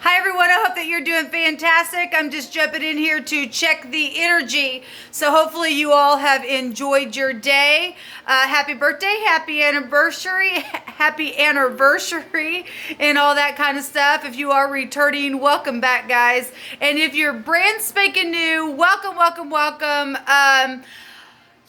Hi everyone, I hope that you're doing fantastic. I'm just jumping in here to check the energy. So hopefully you all have enjoyed your day. Happy birthday, happy anniversary, and all that kind of stuff. If you are returning, welcome back, guys. And if you're brand spanking new, welcome, welcome, welcome.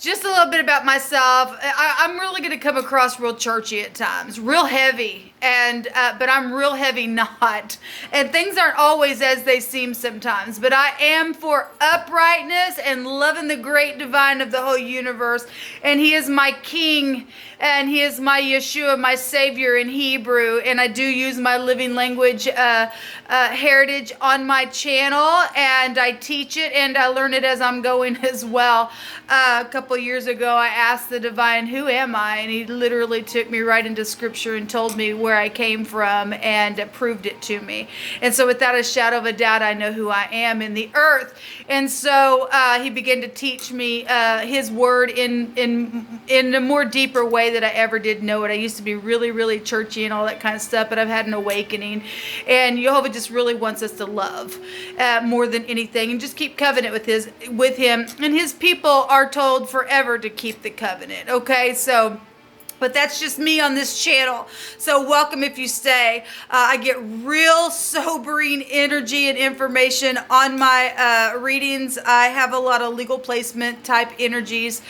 Just a little bit about myself. I'm really going to come across real churchy at times, real heavy, and but I'm real heavy not. And things aren't always as they seem sometimes, but I am for uprightness and loving the great divine of the whole universe. And he is my king, and he is my Yeshua, my savior in Hebrew. And I do use my living language heritage on my channel, and I teach it and I learn it as I'm going as well. A couple years ago, I asked the divine, who am I? And he literally took me right into scripture and told me where I came from and proved it to me. And so without a shadow of a doubt, I know who I am in the earth. And so he began to teach me his word in a more deeper way that I ever did know it. I used to be really, really churchy and all that kind of stuff, but I've had an awakening. And Jehovah just really wants us to love more than anything, and just keep covenant with him. And his people are told forever to keep the covenant. Okay, so but that's just me on this channel. So welcome if you stay. I get real sobering energy and information on my readings. I have a lot of legal placement type energies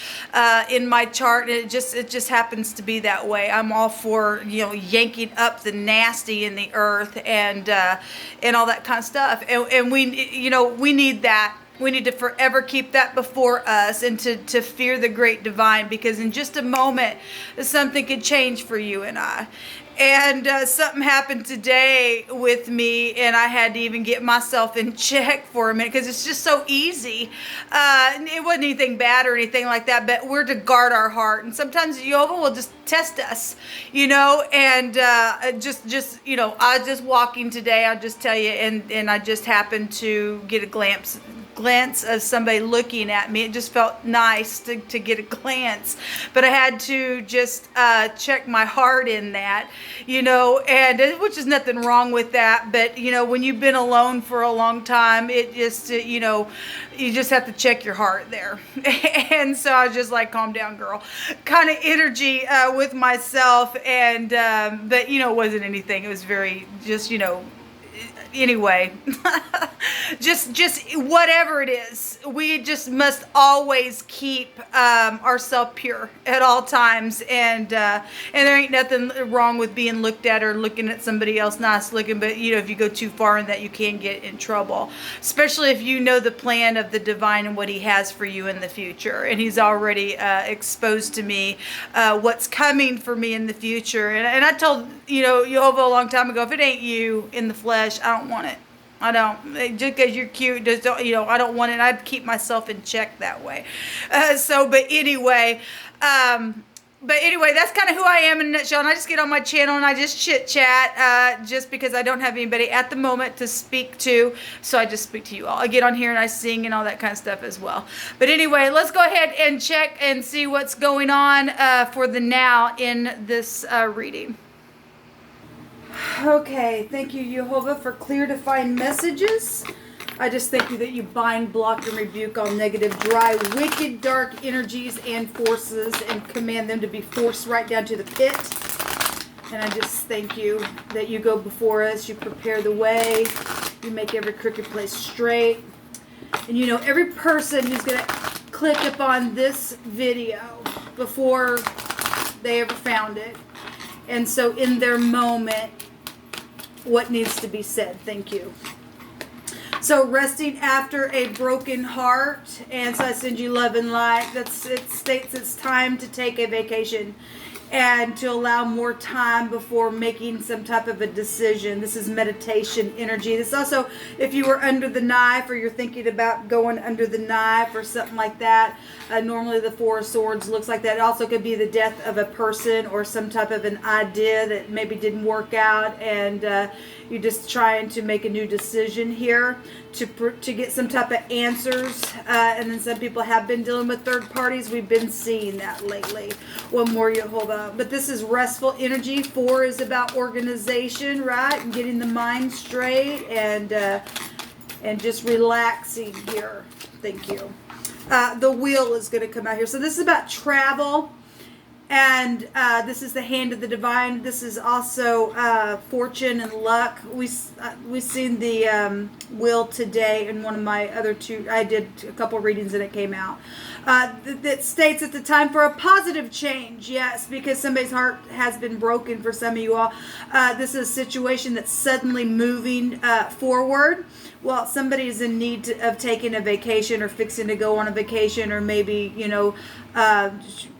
in my chart. And it just happens to be that way. I'm all for, yanking up the nasty in the earth and all that kind of stuff. And we need that. We need to forever keep that before us, and to fear the great divine, because in just a moment, something could change for you and I. And something happened today with me, and I had to even get myself in check for a minute, because it's just so easy. It wasn't anything bad or anything like that, but we're to guard our heart. And sometimes Jehovah will just test us, and I was just walking today, I'll just tell you, and I just happened to get a glance of somebody looking at me. It just felt nice to get a glance, but I had to just check my heart in that, and which is nothing wrong with that, but when you've been alone for a long time, it just you just have to check your heart there. And so I was just like, calm down, girl, kind of energy with myself. And but it wasn't anything. It was very just anyway, just whatever it is, we just must always keep ourselves pure at all times, and there ain't nothing wrong with being looked at or looking at somebody else nice looking, but if you go too far in that, you can get in trouble, especially if you know the plan of the divine and what he has for you in the future. And he's already exposed to me what's coming for me in the future, and I told Jehovah a long time ago, if it ain't you in the flesh, I don't want it. I don't. Just because you're cute, just don't. I don't want it. I'd keep myself in check that way. But anyway, that's kind of who I am in a nutshell. And I just get on my channel and I just chit chat, just because I don't have anybody at the moment to speak to. So I just speak to you all. I get on here and I sing and all that kind of stuff as well. But anyway, let's go ahead and check and see what's going on for the now in this reading. Okay, thank you, Jehovah, for clear, defined messages. I just thank you that you bind, block, and rebuke all negative, dry, wicked, dark energies and forces, and command them to be forced right down to the pit. And I just thank you that you go before us, you prepare the way, you make every crooked place straight. And every person who's going to click upon this video before they ever found it. And so in their moment, what needs to be said? Thank you. So resting after a broken heart, and so I send you love and light. It states it's time to take a vacation and to allow more time before making some type of a decision. This is meditation energy. This also, if you were under the knife or you're thinking about going under the knife or something like that, normally the Four of Swords looks like that. It also could be the death of a person or some type of an idea that maybe didn't work out, and you're just trying to make a new decision here to get some type of answers. And then some people have been dealing with third parties. We've been seeing that lately. One more, Jehovah. but this is restful energy. 4 is about organization, right? And getting the mind straight and just relaxing here. Thank you. The wheel is going to come out here. So this is about travel. And this is the hand of the divine. This is also fortune and luck. We've seen the wheel today in one of my other 2. I did a couple readings and it came out. That states it's a time for a positive change. Yes, because somebody's heart has been broken for some of you all. This is a situation that's suddenly moving forward. Well, somebody is in need of taking a vacation or fixing to go on a vacation, or maybe,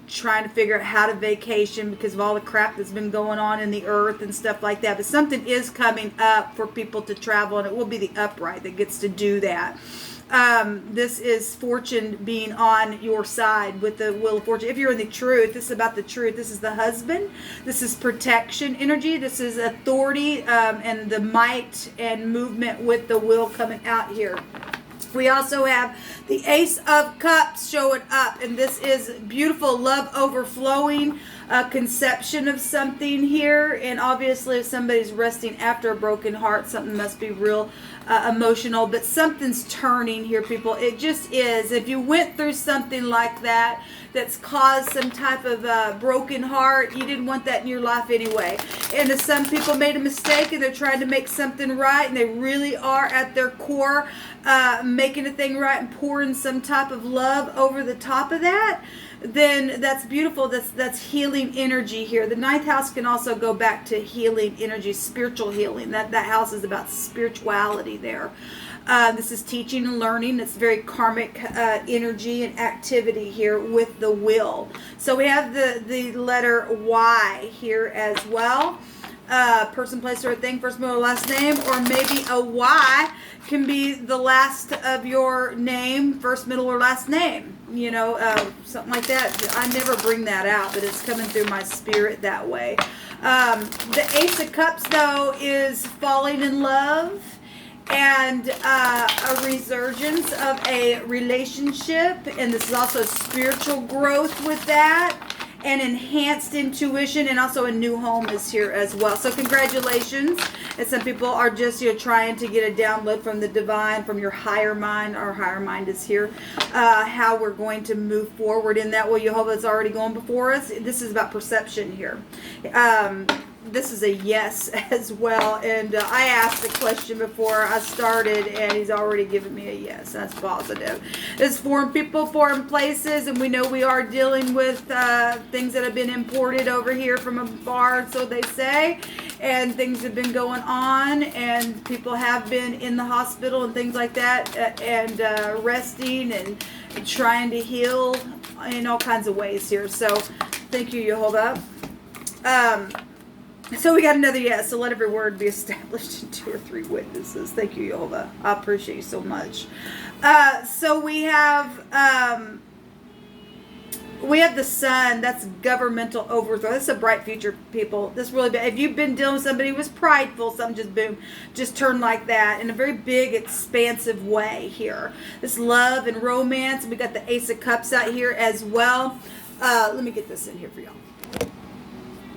trying to figure out how to vacation because of all the crap that's been going on in the earth and stuff like that. But something is coming up for people to travel, and it will be the upright that gets to do that. This is fortune being on your side with the wheel of fortune. If you're in the truth, this is about the truth. This is the husband. This is protection energy. This is authority and the might and movement with the wheel coming out here. We also have the Ace of Cups showing up, and this is beautiful love overflowing, conception of something here. And obviously if somebody's resting after a broken heart, something must be real emotional, but something's turning here, people. It just is. If you went through something like that that's caused some type of broken heart, you didn't want that in your life anyway. And if some people made a mistake and they're trying to make something right, and they really are at their core making a thing right and pouring some type of love over the top of that, then that's beautiful. That's healing energy here. The 9th house can also go back to healing energy, spiritual healing. That house is about spirituality there. This is teaching and learning. It's very karmic energy and activity here with the will. So we have the letter Y here as well. Person, place, or a thing, first, middle, or last name, or maybe a Y can be the last of your name, first, middle, or last name. Something like that. I never bring that out, but it's coming through my spirit that way. The Ace of Cups, though, is falling in love and a resurgence of a relationship, and this is also spiritual growth with that, and enhanced intuition, and also a new home is here as well. So congratulations. And some people are just trying to get a download from the divine, from your higher mind. Our higher mind is here. How we're going to move forward in that. Well, Jehovah's already going before us. This is about perception here. This is a yes as well, and I asked the question before I started, and he's already given me a yes. That's positive. It's foreign people, foreign places, and we know we are dealing with things that have been imported over here from afar, so they say, and things have been going on, and people have been in the hospital and things like that, and resting and trying to heal in all kinds of ways here. So thank you, Jehovah. So we got another yes. So let every word be established in 2 or 3 witnesses. Thank you, Jehovah. I appreciate you so much. So we have the sun. That's governmental overthrow. That's a bright future, people. This really bad. If you've been dealing with somebody who was prideful, something just boom, just turned like that in a very big, expansive way here. This love and romance. We got the Ace of Cups out here as well. Let me get this in here for y'all.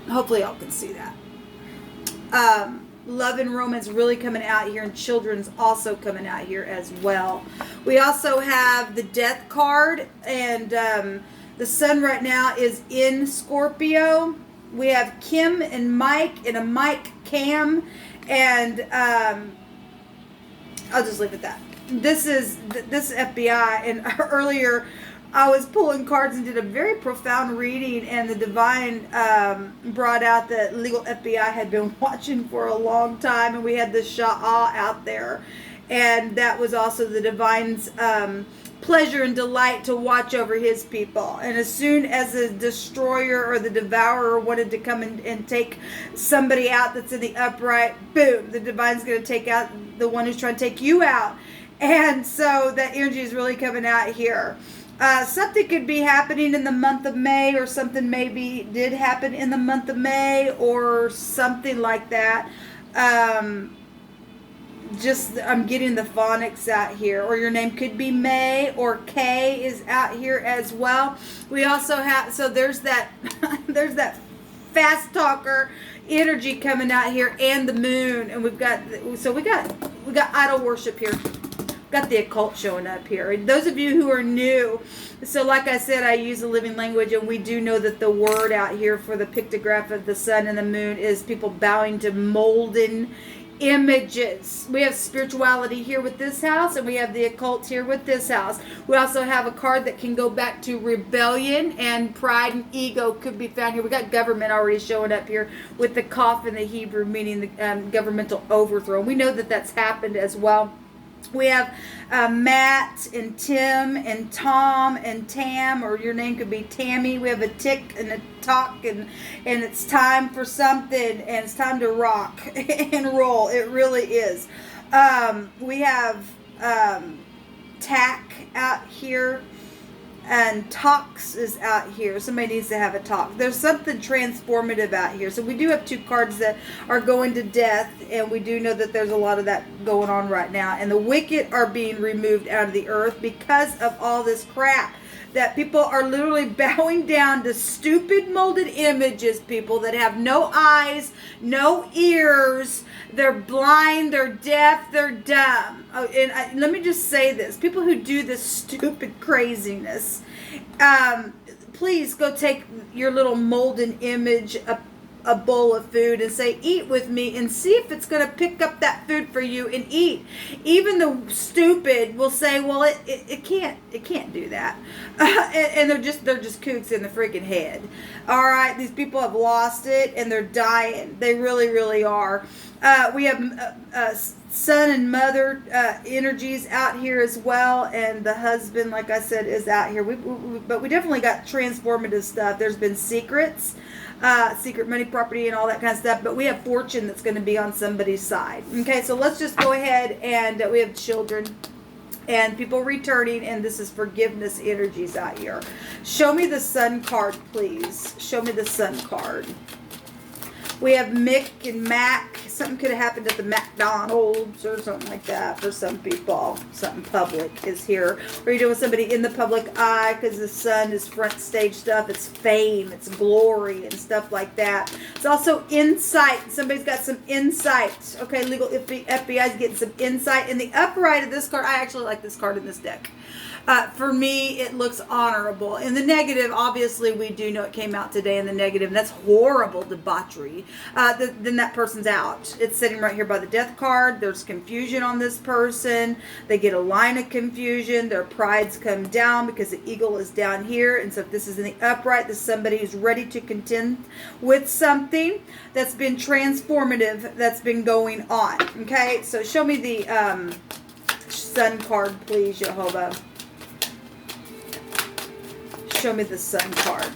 Hopefully y'all can see that. Love and romance really coming out here, and children's also coming out here as well. We also have the Death card, and the sun right now is in Scorpio. We have Kim and Mike, and a Mike Cam, and I'll just leave it at that. This is FBI, and earlier I was pulling cards and did a very profound reading, and the divine brought out that legal FBI had been watching for a long time, and we had the Sha'ah out there, and that was also the divine's pleasure and delight to watch over his people. And as soon as the destroyer or the devourer wanted to come and take somebody out that's in the upright, boom, the divine's going to take out the one who's trying to take you out. And so that energy is really coming out here. Something could be happening in the month of May, or something maybe did happen in the month of May, or something like that. I'm getting the phonics out here, or your name could be May, or K is out here as well. We also have, so there's that fast talker energy coming out here, and the moon. And we got idol worship here. Got the occult showing up here. And those of you who are new, so like I said, I use the living language, and we do know that the word out here for the pictograph of the sun and the moon is people bowing to molten images. We have spirituality here with this house, and we have the occult here with this house. We also have a card that can go back to rebellion, and pride and ego could be found here. We got government already showing up here with the Kaf in the Hebrew, meaning the governmental overthrow. We know that that's happened as well. We have Matt and Tim and Tom and Tam, or your name could be Tammy. We have a tick and a talk, and it's time for something, and it's time to rock and roll. It really is. We have Tack out here, and Talks is out here. Somebody needs to have a talk. There's something transformative out here. So we do have 2 cards that are going to death, and we do know that there's a lot of that going on right now. And the wicked are being removed out of the earth because of all this crap. That people are literally bowing down to stupid molded images, people that have no eyes, no ears. They're blind, they're deaf, they're dumb. Oh, and let me just say this. People who do this stupid craziness, please go take your little molten image, a bowl of food, and say, eat with me, and see if it's going to pick up that food for you and eat. Even the stupid will say, well, it can't do that. And they're just kooks in the freaking head. All right, these people have lost it, and they're dying. They really, really are. We have son and mother energies out here as well, and the husband, like I said, is out here. But we definitely got transformative stuff. There's been secrets. Secret money, property, and all that kind of stuff. But we have fortune that's going to be on somebody's side. Okay, so let's just go ahead, and we have children and people returning, and this is forgiveness energies out here. Show me the sun card, please. Show me the sun card. We have Mick and Mac. Something could have happened at the McDonald's or something like that for some people. Something public is here. Or you're doing somebody in the public eye, because the sun is front stage stuff. It's fame, it's glory, and stuff like that. It's also insight. Somebody's got some insight. Okay, legal FBI is getting some insight. In the upright of this card, I actually like this card in this deck. For me, it looks honorable. In the negative, obviously, we do know it came out today in the negative, and that's horrible debauchery. Then that person's out. It's sitting right here by the death card. There's confusion on this person. They get a line of confusion. Their prides come down because the eagle is down here. And so if this is in the upright, this is somebody who's ready to contend with something that's been transformative, that's been going on. Okay, so show me the sun card, please, Jehovah. Show me the sun card.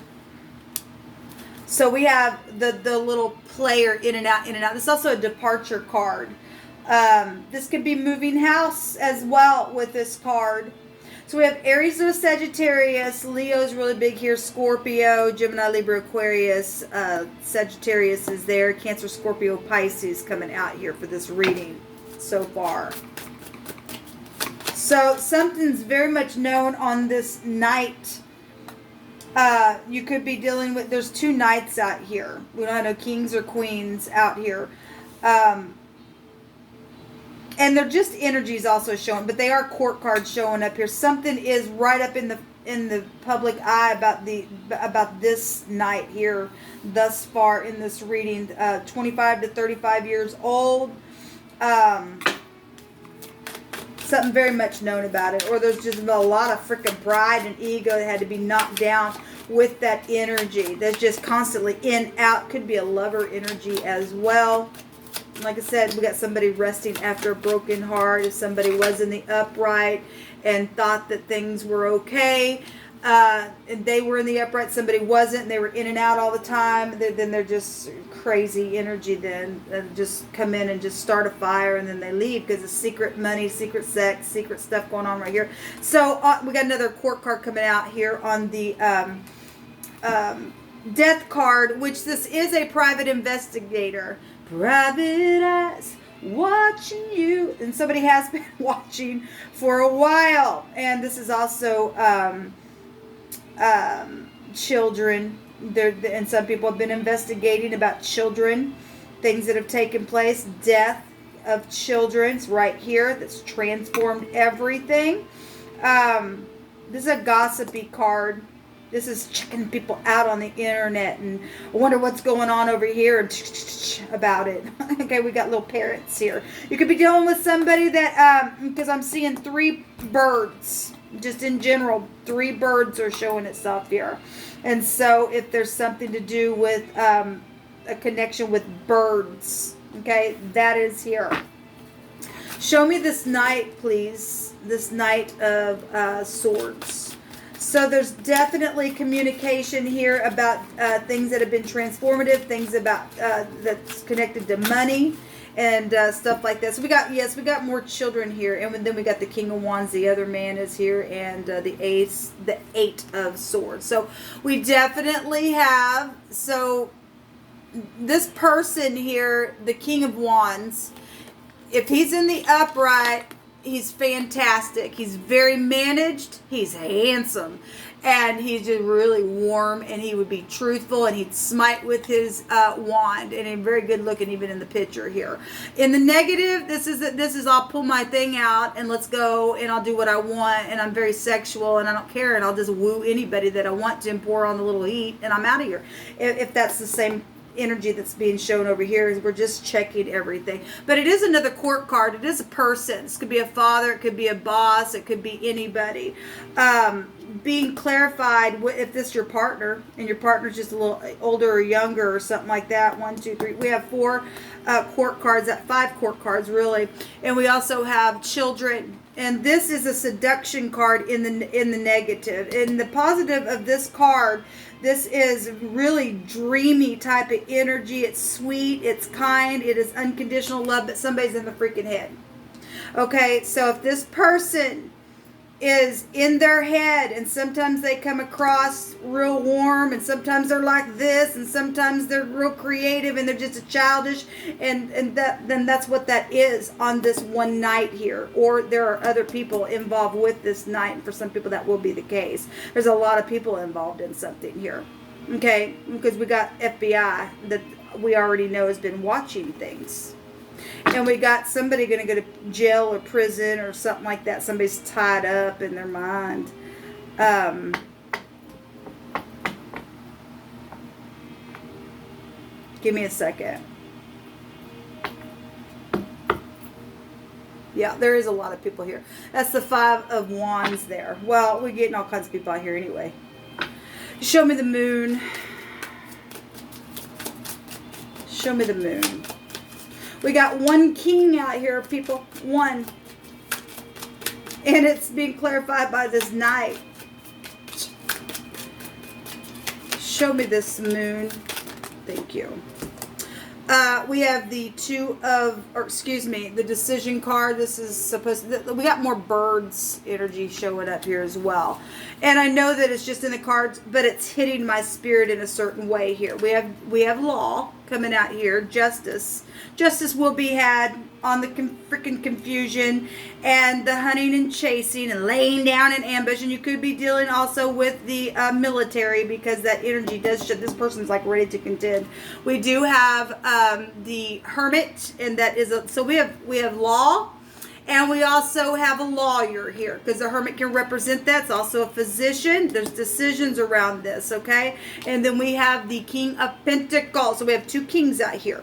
So we have the little player in and out, in and out. This is also a departure card. This could be moving house as well with this card. So we have Aries, Leo, Sagittarius. Leo's really big here. Scorpio, Gemini, Libra, Aquarius. Sagittarius is there. Cancer, Scorpio, Pisces coming out here for this reading so far. So something's very much known on this night. You could be dealing with, there's 2 knights out here. We don't have no kings or queens out here. And they're just energies also showing, but they are court cards showing up here. Something is right up in the public eye about this night here thus far in this reading. 25 to 35 years old. Something very much known about it, or there's just a lot of freaking pride and ego that had to be knocked down with that energy that's just constantly in, out. Could be a lover energy as well. Like I said, we got somebody resting after a broken heart. If somebody was in the upright and thought that things were okay, and they were in the upright, somebody wasn't, and they were in and out all the time, then they're just crazy energy then, and just come in and just start a fire, and then they leave because of secret money, secret sex, secret stuff going on right here. So we got another court card coming out here on the death card, which this is a private investigator. Private eyes watching you, and somebody has been watching for a while. And this is also children And some people have been investigating about children, things that have taken place, death of children's right here that's transformed everything. This is a gossipy card. This is checking people out on the internet and I wonder what's going on over here and about it. Okay, we got little parrots here. You could be dealing with somebody that, because I'm seeing 3 birds. Just in general, 3 birds are showing itself here. And so if there's something to do with a connection with birds, okay, that is here. Show me this knight, please. This Knight of Swords. So there's definitely communication here about things that have been transformative, things about that's connected to money and stuff like that. So we got more children here, and then we got the King of Wands. The other man is here, and the 8 of Swords. So we definitely have. So this person here, the King of Wands, if he's in the upright, he's fantastic. He's very managed. He's handsome. And he's just really warm. And he would be truthful. And he'd smite with his wand. And he's very good looking even in the picture here. In the negative, this is I'll pull my thing out and let's go. And I'll do what I want. And I'm very sexual. And I don't care. And I'll just woo anybody that I want to and pour on the little heat. And I'm out of here. If that's the same energy that's being shown over here, is we're just checking everything. But it is another court card. It is a person. This could be a father, it could be a boss, it could be anybody. Being clarified if this is your partner and your partner's just a little older or younger or something like that. 1, 2, 3. We have 4 court cards, 5 court cards really, and we also have children. And this is a seduction card in the negative. In the positive of this card, this is really dreamy type of energy. It's sweet, it's kind, it is unconditional love, but somebody's in the freaking head. Okay, so if this person is in their head, and sometimes they come across real warm, and sometimes they're like this, and sometimes they're real creative, and they're just a childish, and then that's what that is on this one night here. Or there are other people involved with this night, and for some people that will be the case. There's a lot of people involved in something here, okay, because we got FBI that we already know has been watching things. And we got somebody going to go to jail or prison or something like that. Somebody's tied up in their mind. Give me a second. Yeah, there is a lot of people here. That's the 5 of Wands there. Well, we're getting all kinds of people out here anyway. Show me the moon. Show me the moon. We got 1 king out here, people. 1. And it's being clarified by this knight. Show me this moon. Thank you. We have the the decision card. This is supposed to, we got more birds energy showing up here as well. And I know that it's just in the cards, but it's hitting my spirit in a certain way here. We have law coming out here, justice. Justice will be had on the freaking confusion and the hunting and chasing and laying down an ambush. And you could be dealing also with the military, because that energy does show this person's like ready to contend. We do have the hermit, and that is so we have law. And we also have a lawyer here, because the hermit can represent that. It's also a physician. There's decisions around this, okay? And then we have the King of Pentacles. So we have 2 kings out here.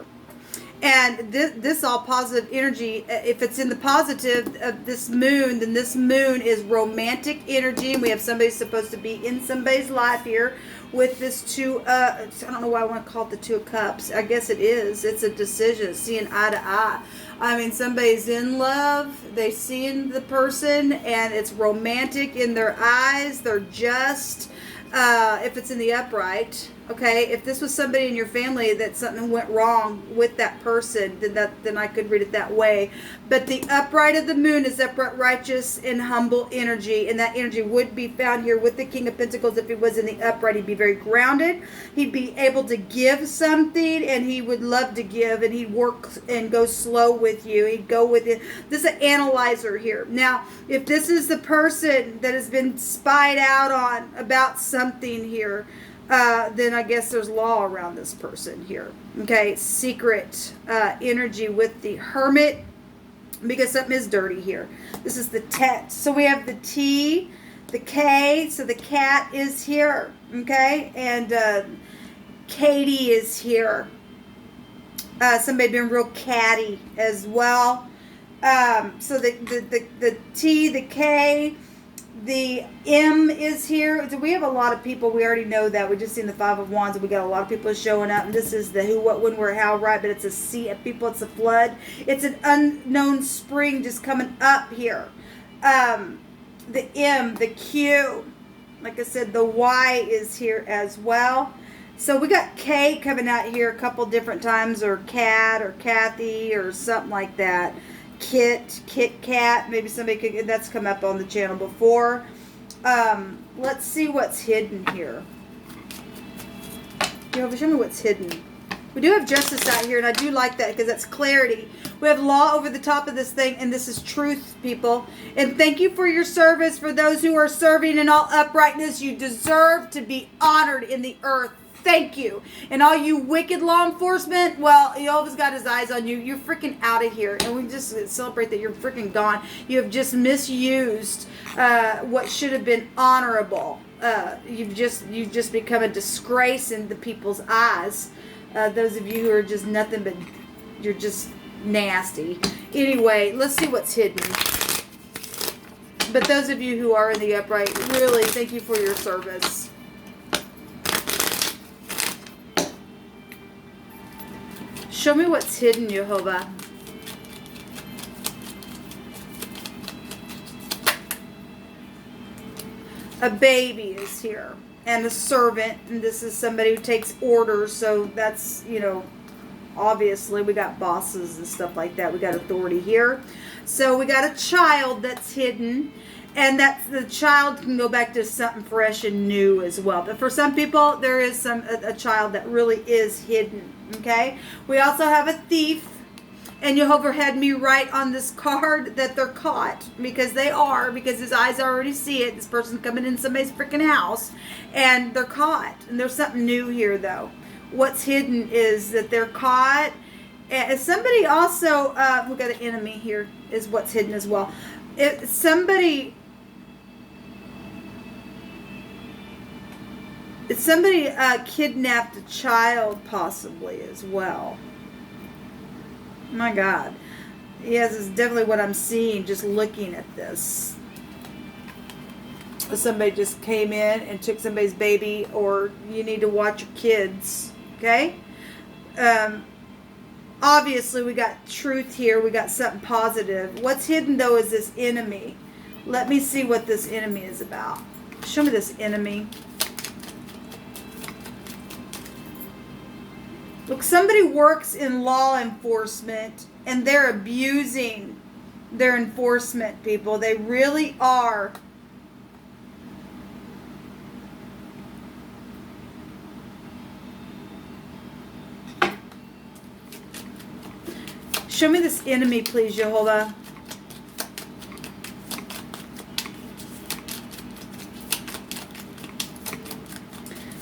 And this all positive energy. If it's in the positive of this moon, then this moon is romantic energy. And we have somebody supposed to be in somebody's life here with this 2, I don't know why I want to call it the 2 of Cups. I guess it is. It's a decision, seeing eye to eye. I mean, somebody's in love. They seeing the person, and it's romantic in their eyes. They're just, if it's in the upright, okay. If this was somebody in your family that something went wrong with that person, then I could read it that way. But the upright of the moon is upright, righteous, and humble energy, and that energy would be found here with the King of Pentacles. If he was in the upright, he'd be very grounded. He'd be able to give something, and he would love to give, and he'd work and go slow with you. He'd go with it. This is an analyzer here. Now, if this is the person that has been spied out on about something here, then I guess there's law around this person here. Okay, secret energy with the Hermit, because something is dirty here. This is the Tet. So we have the T, the K, so the cat is here. Okay, and Katie is here. Somebody being real catty as well. So the T, the K, the M is here. So we have a lot of people. We already know that. We just seen the Five of Wands, and we got a lot of people showing up. And this is the who, what, when, where, how, right? But it's a sea of people. It's a flood. It's an unknown spring just coming up here. The M, the Q, like I said, the Y is here as well. So we got K coming out here a couple different times, or Cat, or Kathy, or something like that. Kit Kat, maybe somebody could, that's come up on the channel before. Let's see what's hidden here. Show me what's hidden. We do have justice out here, and I do like that because that's clarity. We have law over the top of this thing, and this is truth, people. And thank you for your service. For those who are serving in all uprightness, you deserve to be honored in the earth. Thank you. And all you wicked law enforcement, well, he always got his eyes on you. You're freaking out of here. And we just celebrate that you're freaking gone. You have just misused what should have been honorable. You've just become a disgrace in the people's eyes. Those of you who are just nothing but, you're just nasty. Anyway, let's see what's hidden. But those of you who are in the upright, really, thank you for your service. Show me what's hidden, Jehovah. A baby is here. And a servant. And this is somebody who takes orders. So that's, you know, obviously we got bosses and stuff like that. We got authority here. So we got a child that's hidden. And that's, the child can go back to something fresh and new as well. But for some people, there is a child that really is hidden. Okay? We also have a thief. And Jehovah had me write on this card that they're caught. Because they are. Because his eyes already see it. This person's coming in somebody's freaking house. And they're caught. And there's something new here, though. What's hidden is that they're caught. And somebody also, we got an enemy here, is what's hidden as well. Somebody kidnapped a child possibly as well. My God. Yes, it's definitely what I'm seeing just looking at this. Somebody just came in and took somebody's baby, or you need to watch your kids. Okay? Obviously, we got truth here. We got something positive. What's hidden, though, is this enemy. Let me see what this enemy is about. Show me this enemy. Look, somebody works in law enforcement, and they're abusing their enforcement people. They really are. Show me this enemy, please, Jehovah.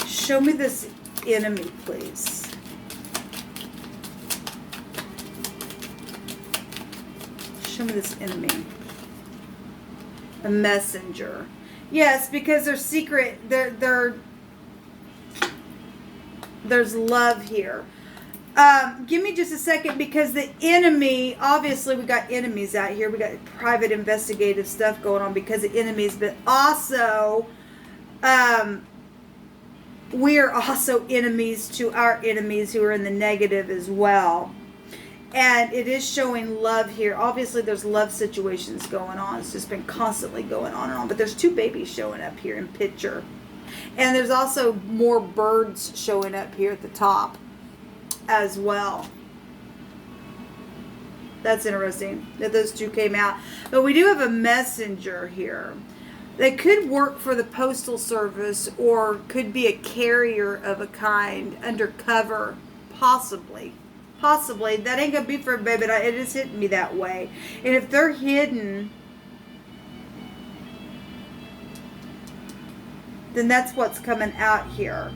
Show me this enemy, please. Show me this enemy. A messenger. Yes, because they're secret. There's love here. Give me just a second, because the enemy, obviously we got enemies out here. We got private investigative stuff going on because of enemies, but also we are also enemies to our enemies who are in the negative as well. And it is showing love here. Obviously there's love situations going on. It's just been constantly going on and on. But there's two babies showing up here in picture. And there's also more birds showing up here at the top as well. That's interesting that those two came out. But we do have a messenger here. They could work for the postal service, or could be a carrier of a kind, undercover, possibly. Possibly. That ain't gonna be for everybody, but it is hitting me that way. And if they're hidden, then that's what's coming out here.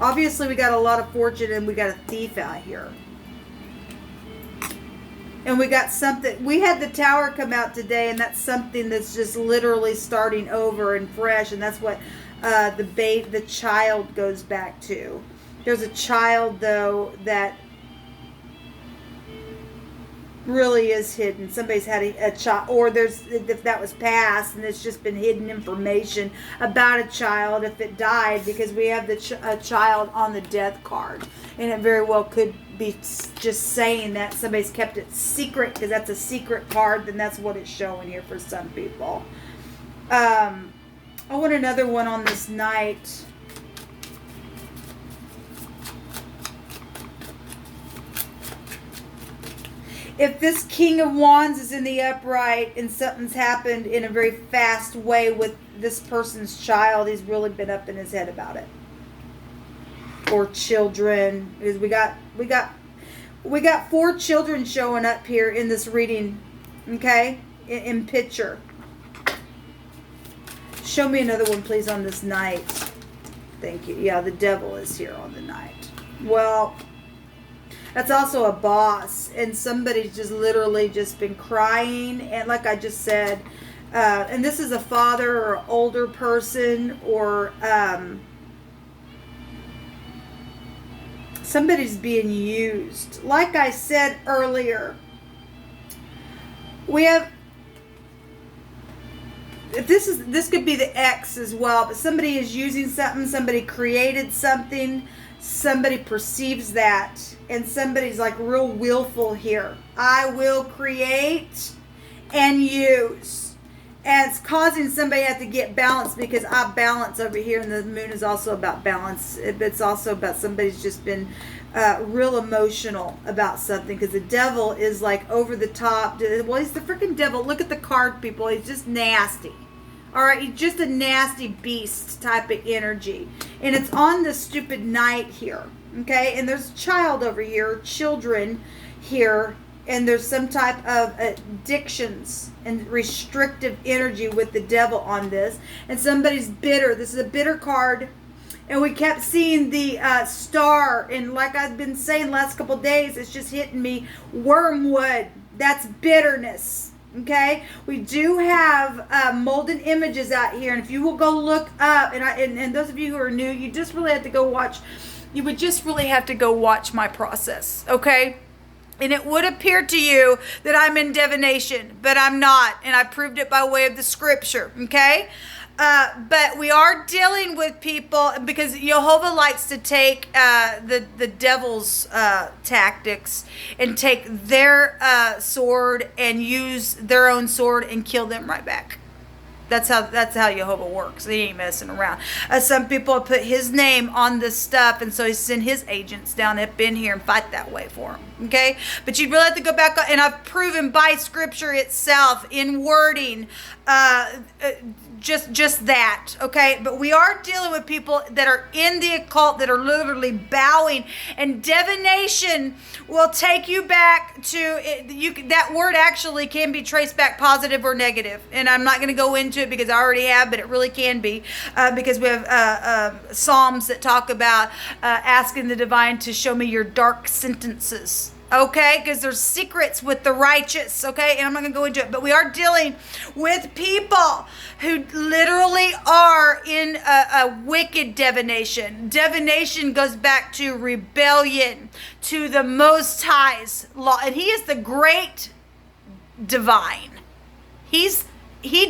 Obviously, we got a lot of fortune and we got a thief out here. And we got something. We had the Tower come out today, and that's something that's just literally starting over and fresh. And that's what the child goes back to. There's a child, though, that really is hidden. Somebody's had a child, or if that was past, and it's just been hidden information about a child if it died, because we have a child on the death card, and it very well could be just saying that somebody's kept it secret, because that's a secret card. Then that's what it's showing here for some people. I want another one on this night. If this King of Wands is in the upright and something's happened in a very fast way with this person's child, he's really been up in his head about it. Or children, because we got 4 children showing up here in this reading, okay? In picture. Show me another one, please, on this night. Thank you. Yeah, the devil is here on the night. Well, that's also a boss, and somebody's just literally just been crying, and like I just said, and this is a father or an older person, or somebody's being used. Like I said earlier, we have, if this could be the ex as well, but somebody is using something, somebody created something, somebody perceives that, and somebody's like real willful here. I will create and use. And it's causing somebody to have to get balance, because I balance over here, and the moon is also about balance. It's also about somebody's just been real emotional about something, because the devil is like over the top. Well, he's the freaking devil. Look at the card, people. He's just nasty. All right, he's just a nasty beast type of energy. And it's on this stupid night here, okay? And there's a child over here, children here, and there's some type of addictions and restrictive energy with the devil on this. And somebody's bitter. This is a bitter card. And we kept seeing the star. And like I've been saying the last couple of days, it's just hitting me. Wormwood. That's bitterness. Okay, we do have molded images out here, and if you will go look up, and those of you who are new, you just really have to go watch. You would just really have to go watch my process, okay? And it would appear to you that I'm in divination, but I'm not, and I proved it by way of the scripture, okay? But we are dealing with people, because Jehovah likes to take the devil's tactics and take their sword and use their own sword and kill them right back. That's how Jehovah works. He ain't messing around. Some people have put his name on this stuff, and so he sent his agents down up in here and fight that way for him. Okay? But you'd really have to go back, and I've proven by scripture itself in wording just that, okay? But we are dealing with people that are in the occult, that are literally bowing, and divination will take you back to it. That word actually can be traced back positive or negative, and I'm not going to go into it because I already have, but it really can be, because we have Psalms that talk about asking the divine to show me your dark sentences. Okay, because there's secrets with the righteous, okay? And I'm not going to go into it, but we are dealing with people who literally are in a wicked divination. Divination goes back to rebellion, to the Most High's law, and he is the great divine. He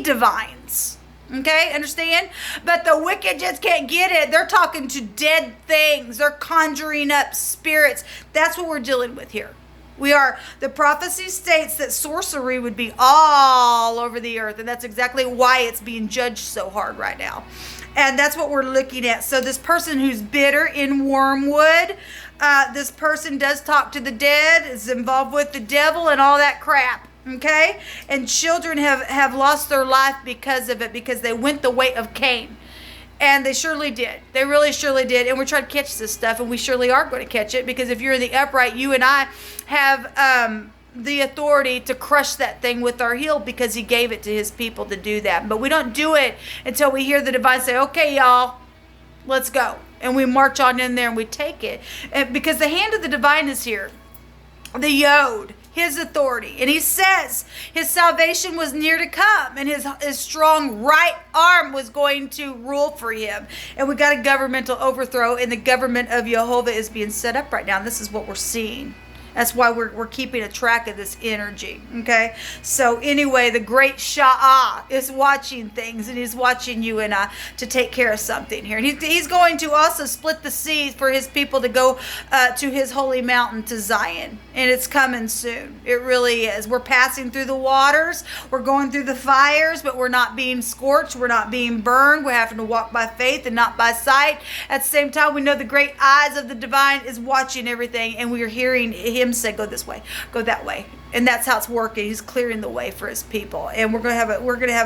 divines. Okay, understand? But the wicked just can't get it. They're talking to dead things. They're conjuring up spirits. That's what we're dealing with here. The prophecy states that sorcery would be all over the earth. And that's exactly why it's being judged so hard right now. And that's what we're looking at. So this person who's bitter in Wormwood, this person does talk to the dead, is involved with the devil and all that crap. Okay? And children have lost their life because of it, because they went the way of Cain. And they surely did. They really surely did. And we're trying to catch this stuff, and we surely are going to catch it, because if you're in the upright, you and I have the authority to crush that thing with our heel, because he gave it to his people to do that. But we don't do it until we hear the divine say, okay, y'all, let's go. And we march on in there and we take it. And because the hand of the divine is here. The Yod, his authority. And he says his salvation was near to come, and his strong right arm was going to rule for him. And we got a governmental overthrow, and the government of Jehovah is being set up right now. And this is what we're seeing. That's why we're keeping a track of this energy, okay? So anyway, the great Sha'ah is watching things, and he's watching you and I to take care of something here. And he's going to also split the sea for his people to go to his holy mountain, to Zion. And it's coming soon. It really is. We're passing through the waters. We're going through the fires, but we're not being scorched. We're not being burned. We're having to walk by faith and not by sight. At the same time, we know the great eyes of the divine is watching everything, and we are hearing him say, go this way, go that way. And that's how it's working. He's clearing the way for his people, and we're gonna have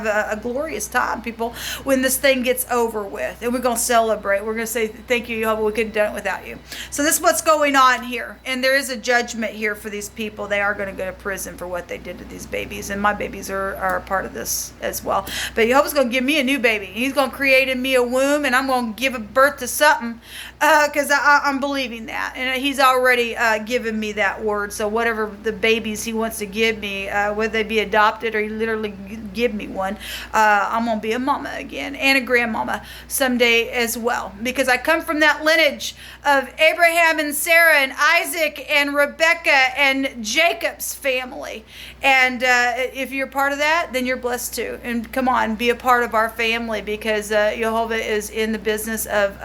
a glorious time, people, when this thing gets over with, and we're gonna celebrate. We're gonna say thank you, Jehovah. We couldn't have done it without you. So this is what's going on here, and there is a judgment here for these people. They are going to go to prison for what they did to these babies, and my babies are a part of this as well. But Jehovah's going to give me a new baby. He's going to create in me a womb, and I'm going to give a birth to something, because I'm believing that, and he's already given me that word. So whatever the babies he wants to give me, whether they be adopted or he literally give me one, I'm gonna be a mama again and a grandmama someday as well, because I come from that lineage of Abraham and Sarah and Isaac and Rebecca and Jacob's family. And if you're part of that, then you're blessed too. And come on, be a part of our family, because Jehovah is in the business of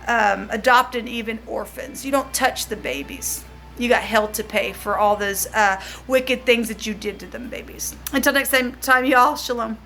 adopting even orphans. You don't touch the babies. You got hell to pay for all those wicked things that you did to them babies. Until next time, y'all, shalom.